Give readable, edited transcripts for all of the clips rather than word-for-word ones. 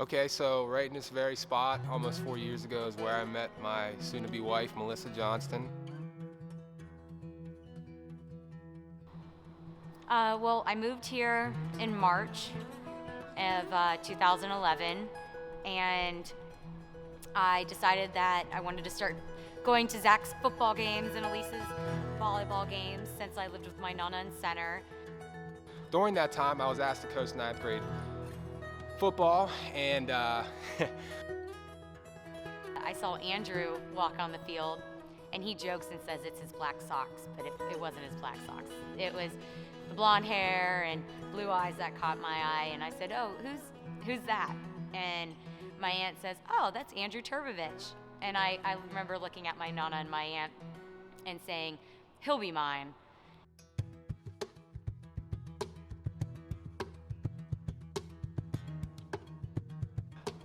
Okay, so right in this very spot, almost 4 years ago, is where I met my soon-to-be wife, Melissa Johnston. Well, I moved here in March of 2011, and I decided that I wanted to start going to Zach's football games and Elise's volleyball games since I lived with my nonna in Center. During that time, I was asked to coach 9th grade football, and I saw Andrew walk on the field, and he jokes and says it's his black socks, but it wasn't his black socks. It was the blonde hair and blue eyes that caught my eye, and I said, "Oh, who's that?" And my aunt says, "Oh, that's Andrew Turbovich." And I remember looking at my nonna and my aunt and saying, "He'll be mine."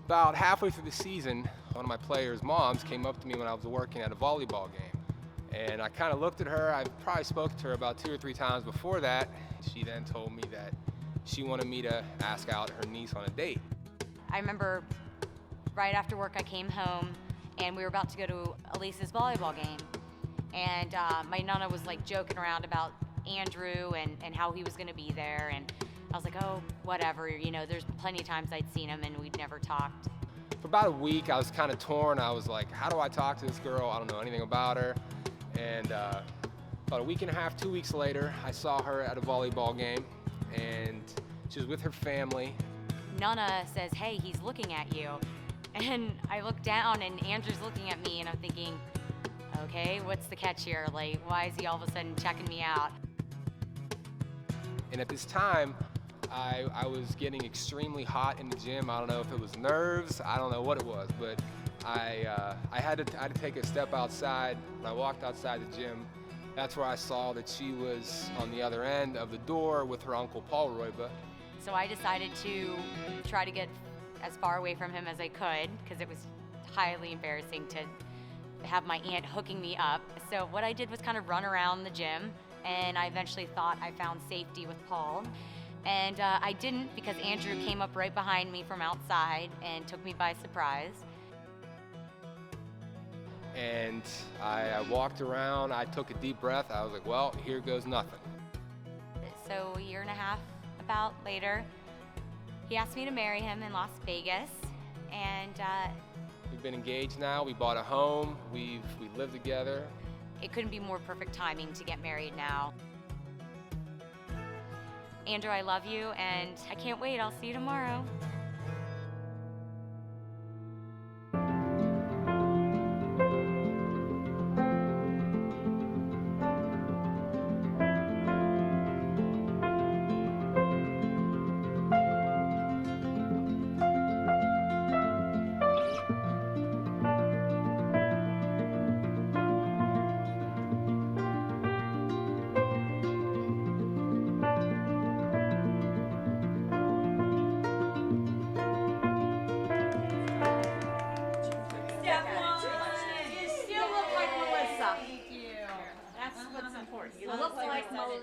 About halfway through the season, one of my players' moms came up to me when I was working at a volleyball game. And I kind of looked at her. I probably spoke to her about 2 or 3 times before that. She then told me that she wanted me to ask out her niece on a date. I remember right after work I came home and we were about to go to Elise's volleyball game. And my nonna was like joking around about Andrew and how he was gonna be there. And I was like, oh, whatever, you know, there's plenty of times I'd seen him and we'd never talked. For about a week, I was kind of torn. I was like, how do I talk to this girl? I don't know anything about her. And about a week and a half, 2 weeks later, I saw her at a volleyball game, and she was with her family. Nonna says, "Hey, he's looking at you." And I look down and Andrew's looking at me and I'm thinking, okay, what's the catch here? Like, why is he all of a sudden checking me out? And at this time, I was getting extremely hot in the gym. I don't know if it was nerves, I don't know what it was, but I had to take a step outside. When I walked outside the gym, that's where I saw that she was on the other end of the door with her uncle Paul Royba. So I decided to try to get as far away from him as I could because it was highly embarrassing to have my aunt hooking me up. So what I did was kind of run around the gym, and I eventually thought I found safety with Paul. And I didn't, because Andrew came up right behind me from outside and took me by surprise. And I walked around, I took a deep breath, I was like, well, here goes nothing. So a year and a half about later, he asked me to marry him in Las Vegas, and we've been engaged now, we bought a home, we live together. It couldn't be more perfect timing to get married now. Andrew, I love you, and I can't wait. I'll see you tomorrow.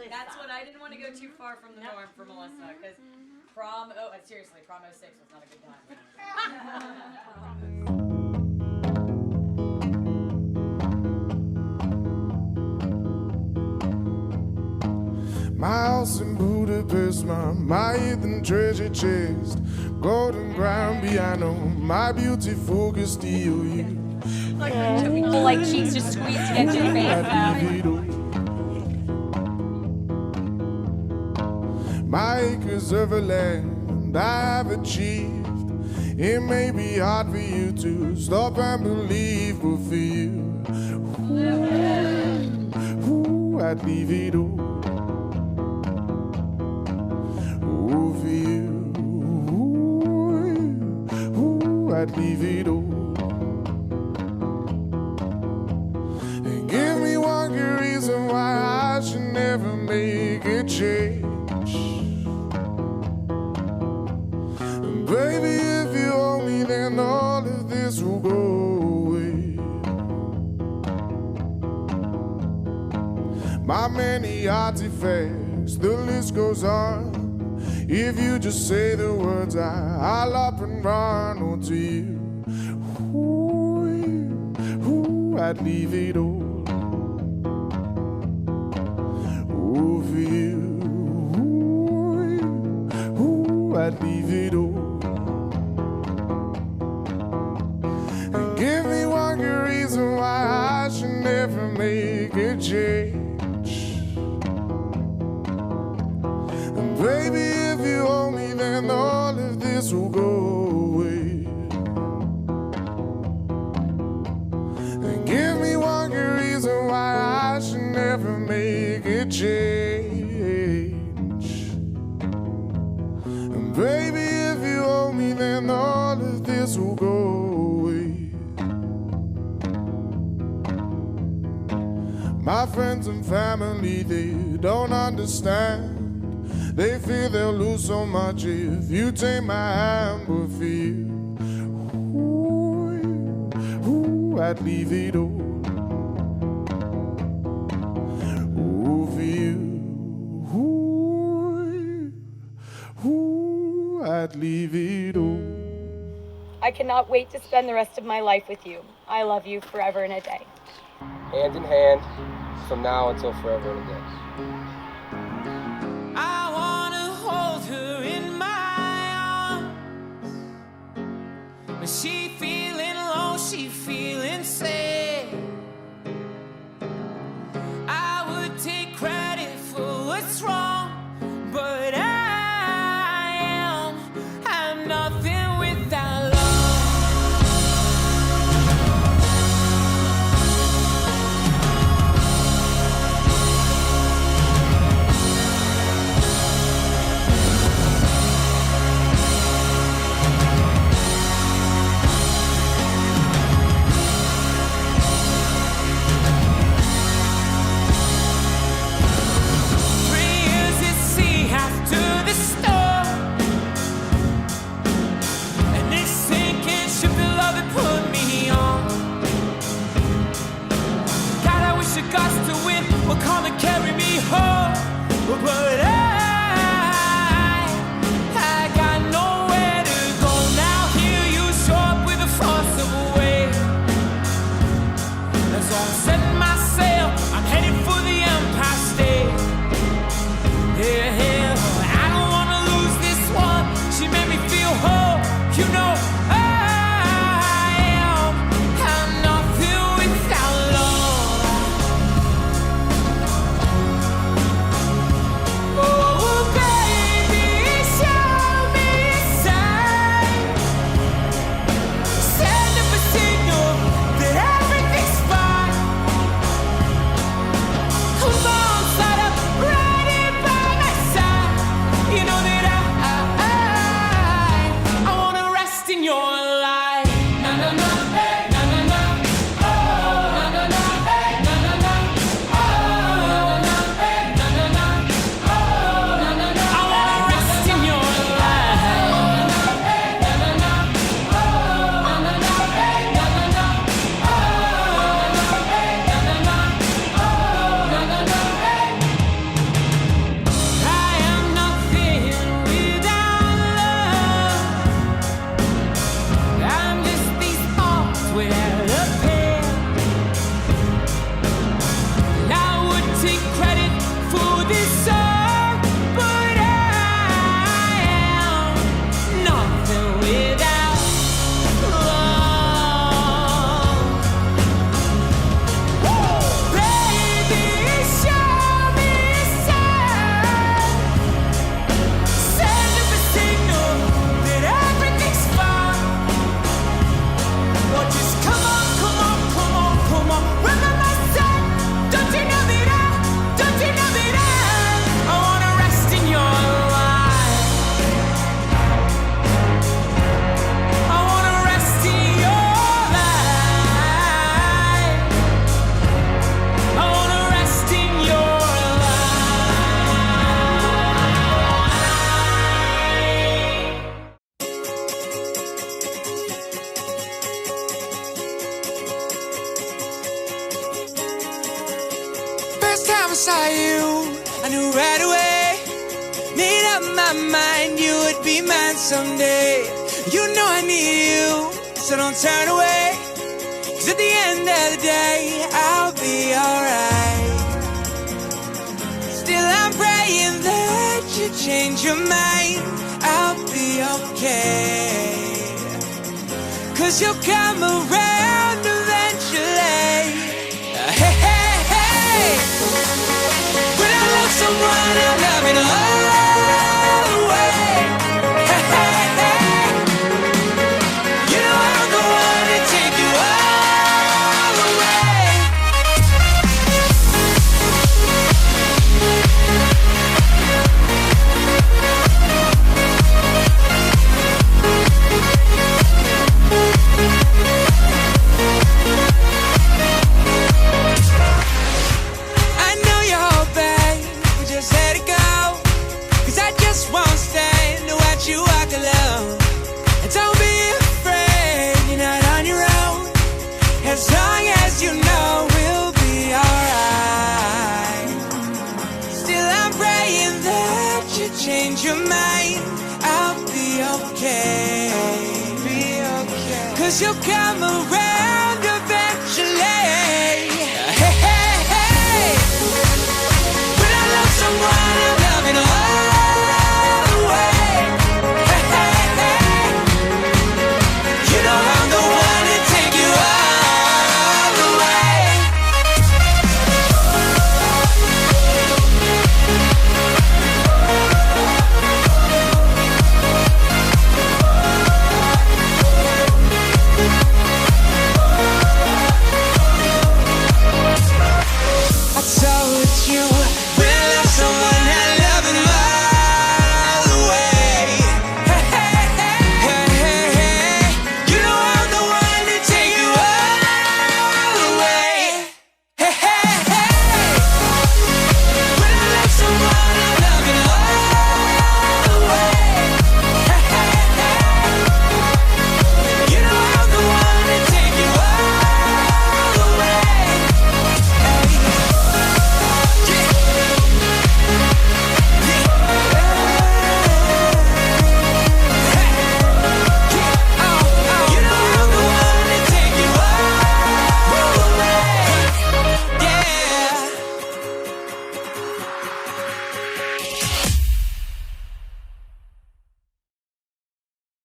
That's what I didn't want to go too far from the norm for Melissa, because prom 06 was not a good time. My house in Budapest, my hidden treasure chest, golden grand piano, my beautiful could steal you. Like cheeks just squeezed against your face. My acres of a land I have achieved. It may be hard for you to stop and believe, but for you, I'd leave it all. For you, I'd leave it all. And give me one good reason why I should never make a change. Baby, if you hold me, then all of this will go away. My many artifacts, the list goes on. If you just say the words, I'll up and run onto you. Ooh, I'd leave it all. Oh, for you. Ooh, I'd leave it all. And give me one good reason why I should never make a change. And baby, if you owe me, then all of this will go away. And give me one good reason why I should never make a change. And baby, if you owe me, then all of this will go away. My friends and family, they don't understand. They fear they'll lose so much if you take my hand, but for you, ooh, I'd leave it all. Ooh, for you, ooh, I'd leave it all. I cannot wait to spend the rest of my life with you. I love you forever and a day. Hand in hand, from now until forever and a day. I wanna hold her in my arms. When she feeling low, she feeling sad. I would take credit for what's wrong, but I'm nothing without love. saw you, I knew right away made up my mind you would be mine someday. You know I need you, so don't turn away. 'Cause at the end of the day, I'll be alright. Still I'm praying that you change your mind. I'll be okay. 'Cause you'll come around eventually. Hey, hey, hey. When I love someone, I love it all the way. Hey, hey, hey. You know I'm the one to take you all the way. I know you're hoping we just let it go. 'Cause I just won't stand to watch you walk alone. And don't be afraid, you're not on your own. As long as you know we'll be alright. Still I'm praying that you change your mind. I'll be okay. 'Cause you'll come around